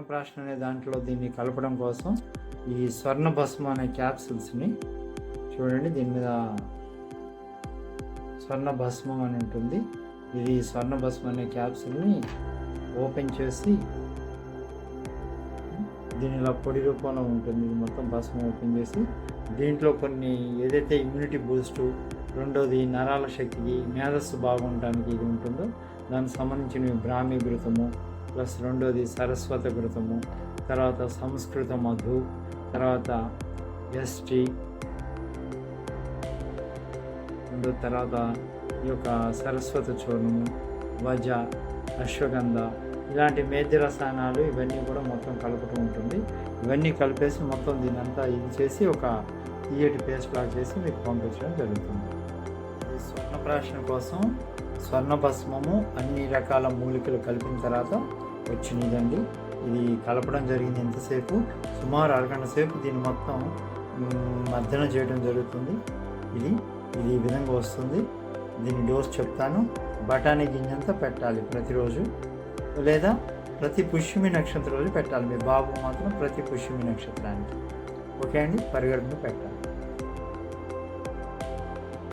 ప్రాషన్ అనే దాంట్లో దీన్ని కలపడం కోసం ఈ స్వర్ణ భస్మం అనే క్యాప్సూల్స్ని చూడండి, దీని మీద స్వర్ణ భస్మం అని ఉంటుంది. ఇది స్వర్ణ భస్మం అనే క్యాప్సూల్ని ఓపెన్ చేసి దీని ఇలా పొడి రూపంలో ఉంటుంది. ఇది మొత్తం భస్మం ఓపెన్ చేసి దీంట్లో కొన్ని ఏదైతే ఇమ్యూనిటీ బూస్టు, రెండోది నరాల శక్తికి, మేధస్సు బాగుండటానికి ఇది ఉంటుందో దానికి సంబంధించినవి బ్రాహ్మీ ఘృతము, ప్లస్ రెండోది సరస్వత ఘృతము, తర్వాత సంస్కృత మధు, తర్వాత ఎస్టీ, తర్వాత ఈ యొక్క సరస్వత చూర్ణము, వజ, అశ్వగంధ, ఇలాంటి మేధ్య రసాయనాలు ఇవన్నీ కూడా మొత్తం కలుపుతూ ఉంటుంది. ఇవన్నీ కలిపేసి మొత్తం దీని అంతా ఇది చేసి ఒక తీయటి పేస్ట్ లాగా చేసి మీకు పంపించడం జరుగుతుంది. ఈ స్వర్ణప్రాశన కోసం స్వర్ణ భస్మము అన్ని రకాల మూలికలు కలిపిన తర్వాత వచ్చినదండి. ఇది కలపడం జరిగింది. ఎంతసేపు? సుమారు అరగంట సేపు దీన్ని మొత్తం మర్దన చేయడం జరుగుతుంది. ఇది ఈ విధంగా వస్తుంది. దీని డోస్ చెప్తాను. బఠానీ గింజంతా పెట్టాలి ప్రతిరోజు, లేదా ప్రతి పుష్యమి నక్షత్రం రోజు పెట్టాలి. మీ బాబు మాత్రం ప్రతి పుష్యమి నక్షత్రానికి. ఓకే అండి, పరిగెడుతూ పెట్టాలి.